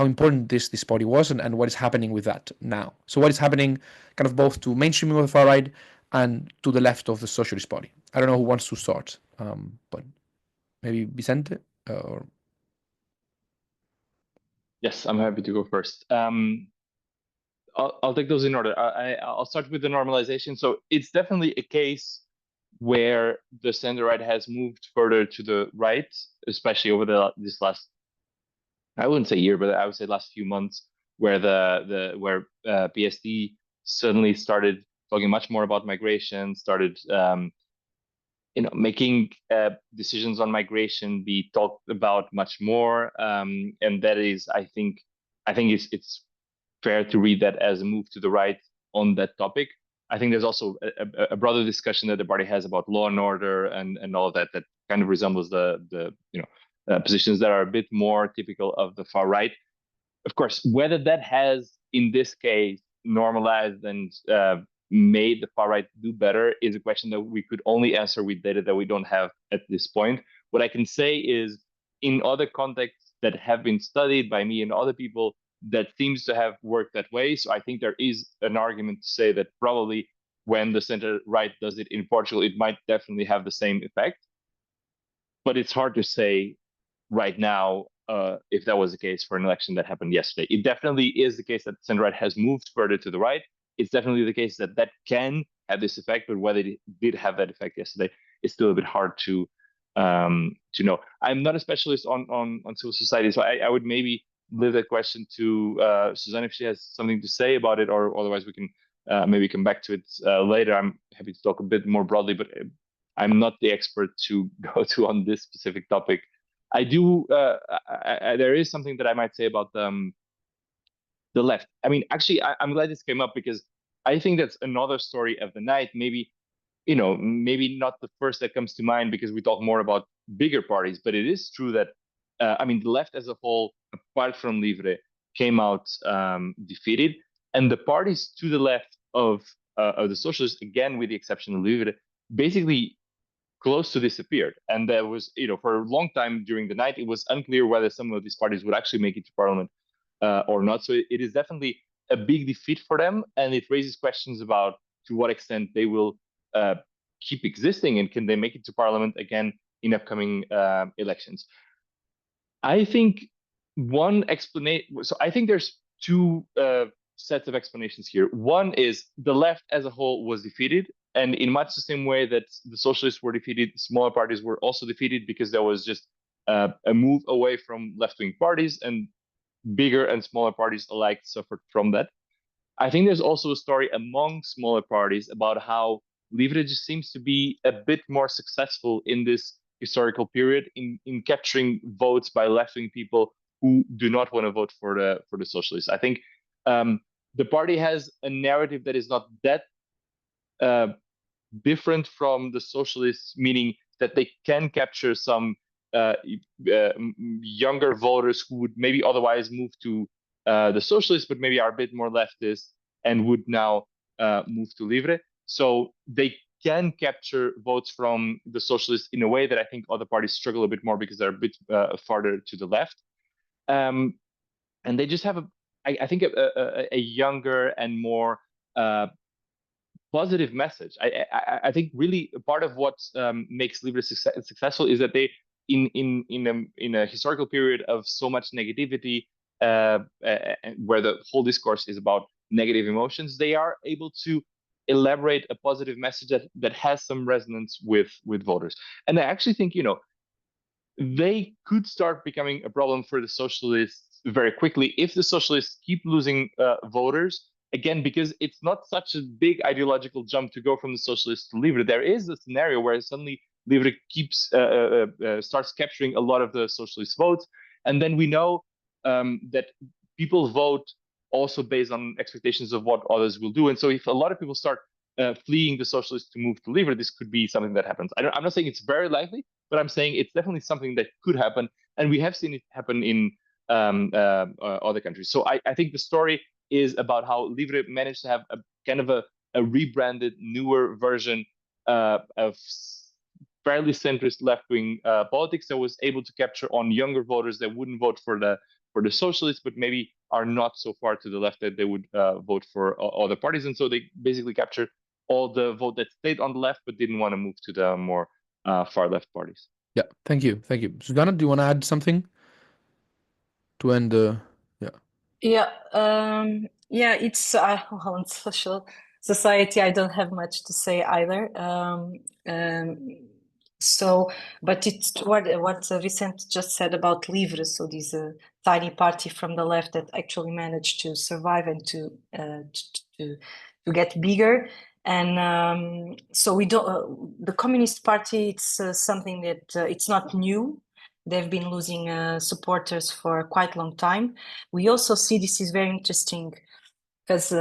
important this party was, and what is happening with that now. So what is happening kind of both to mainstreaming of the far right and to the left of the Socialist Party? I don't know who wants to start, but maybe Vicente or... Yes, I'm happy to go first. I'll take those in order. I'll start with the normalization. So it's definitely a case where the center right has moved further to the right, especially over this last I wouldn't say year, but I would say last few months, where where PSD suddenly started talking much more about migration, started making decisions on migration be talked about much more, and that is, I think it's fair to read that as a move to the right on that topic. I think there's also a broader discussion that the party has about law and order and all of that kind of resembles the positions that are a bit more typical of the far right. Of course, whether that has in this case normalized and made the far right do better is a question that we could only answer with data that we don't have at this point. What I can say is, in other contexts that have been studied by me and other people, that seems to have worked that way. So I think there is an argument to say that probably when the center right does it in Portugal, it might definitely have the same effect. But it's hard to say right now if that was the case for an election that happened yesterday. It definitely is the case that the center right has moved further to the right. It's definitely the case that can have this effect, but whether it did have that effect yesterday is still a bit hard to know. I'm not a specialist on civil society, so I would maybe leave that question to Susana if she has something to say about it, or otherwise we can maybe come back to it later. I'm happy to talk a bit more broadly, but I'm not the expert to go to on this specific topic. I do. There is something that I might say about the left. I mean, actually, I'm glad this came up because I think that's another story of the night. Maybe, maybe not the first that comes to mind because we talk more about bigger parties, but it is true that, I mean, the left as a whole, apart from Livre, came out defeated, and the parties to the left of the Socialists, again with the exception of Livre, basically close to disappeared. And there was, for a long time during the night, it was unclear whether some of these parties would actually make it to parliament or not. So it is definitely a big defeat for them, and it raises questions about to what extent they will keep existing and can they make it to parliament again in upcoming elections. I think one explanation. So I think there's two sets of explanations here. One is the left as a whole was defeated, and in much the same way that the Socialists were defeated, smaller parties were also defeated because there was just a move away from left-wing parties, and bigger and smaller parties alike suffered from that. I think there's also a story among smaller parties about how Livre just seems to be a bit more successful in this historical period in capturing votes by left-wing people who do not want to vote for the Socialists. I think the party has a narrative that is not that different from the Socialists, meaning that they can capture some younger voters who would maybe otherwise move to the Socialists, but maybe are a bit more leftist and would now move to Livre. So they can capture votes from the Socialists in a way that I think other parties struggle a bit more because they're a bit farther to the left. And they just have, I think, a younger and more positive message. I think really part of what makes Livre successful is that they, in a historical period of so much negativity, where the whole discourse is about negative emotions, they are able to elaborate a positive message that has some resonance with voters. And I actually think, they could start becoming a problem for the Socialists very quickly if the Socialists keep losing voters. Again, because it's not such a big ideological jump to go from the Socialists to Livre. There is a scenario where suddenly Livre starts capturing a lot of the Socialist votes, and then we know that people vote also based on expectations of what others will do. And so if a lot of people start fleeing the Socialists to move to Livre, this could be something that happens. I'm not saying it's very likely, but I'm saying it's definitely something that could happen. And we have seen it happen in other countries. So I think the story is about how Livre managed to have a kind of a rebranded, newer version of fairly centrist left-wing politics that was able to capture on younger voters that wouldn't vote for the Socialists, but maybe are not so far to the left that they would vote for other parties. And so they basically captured all the vote that stayed on the left but didn't want to move to the more far left parties. Yeah, thank you. Susana, do you want to add something to end the? Yeah, it's on social society. I don't have much to say either. So, but it's what Vicente just said about Livre. So these tiny party from the left that actually managed to survive and to get bigger. And so we don't. The Communist Party, it's something that it's not new. They've been losing supporters for quite a long time. We also see this is very interesting because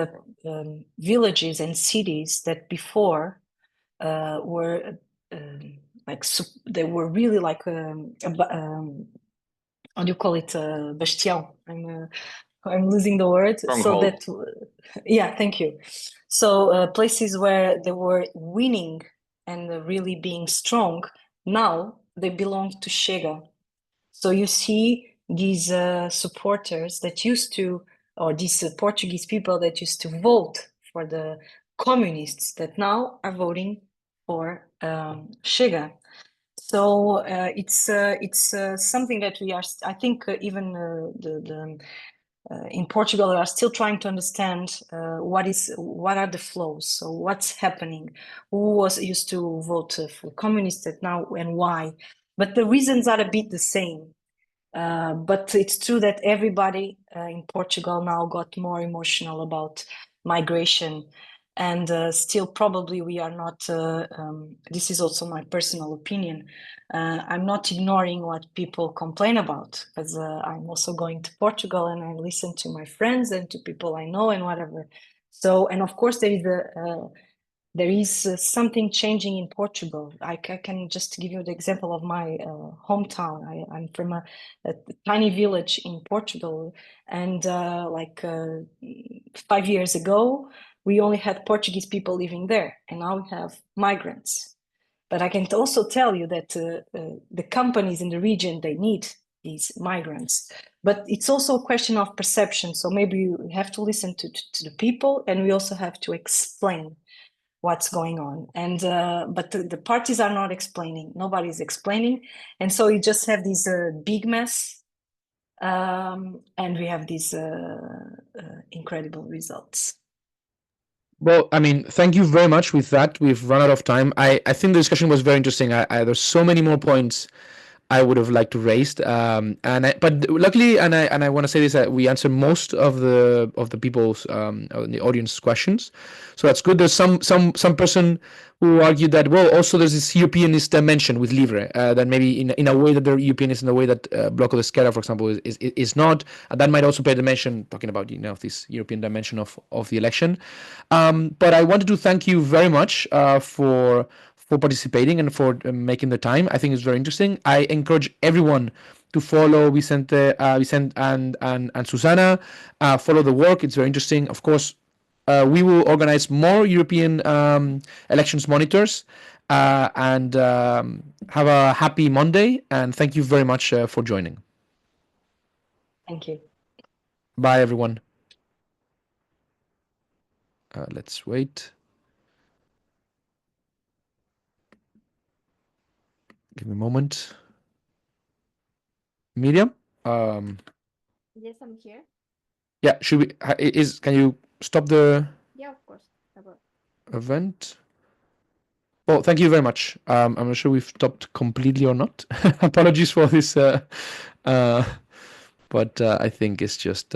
villages and cities that before were like they were really like how do you call it, bastião? I'm losing the word. Stronghold. So that, yeah, thank you. So places where they were winning and really being strong, now they belong to Chega. So you see these supporters that used to, or these Portuguese people that used to vote for the communists that now are voting for Chega. So it's something that we are. I think even in Portugal, we are still trying to understand what are the flows. So what's happening? Who was used to vote for communists now and why? But the reasons are a bit the same. But it's true that everybody in Portugal now got more emotional about migration, and still probably we are not. This is also my personal opinion. I'm not ignoring what people complain about, because I'm also going to Portugal and I listen to my friends and to people I know and whatever. So, and of course there is something changing in Portugal. I can just give you the example of my hometown. I'm from a tiny village in Portugal, and 5 years ago, we only had Portuguese people living there, and now we have migrants. But I can also tell you that the companies in the region, they need these migrants. But it's also a question of perception. So maybe you have to listen to the people, and we also have to explain what's going on. And but the parties are not explaining. Nobody's explaining, and so you just have this big mess, and we have these incredible results. Well, I mean, thank you very much. With that, we've run out of time. I think the discussion was very interesting. There's so many more points I would have liked to raise, but luckily, and I want to say this, that we answered most of the people's the audience questions, so that's good. There's some person who argued that, well, also there's this Europeanist dimension with Livre, that maybe in a way that they're Europeanist in a way that Bloco de Esquerra, for example, is not, and that might also pay dimension, talking about this European dimension of the election. But I wanted to thank you very much for participating and for making the time. I think it's very interesting. I encourage everyone to follow Vicente and Susana. Follow the work. It's very interesting. Of course, we will organize more European elections monitors, and have a happy Monday. And thank you very much for joining. Thank you. Bye, everyone. Let's wait. Give me a moment. Miriam? Yes, I'm here. Yeah, should we? Can you stop the Yeah, of course. I will. event? Well, thank you very much. I'm not sure we've stopped completely or not. Apologies for this, but I think it's just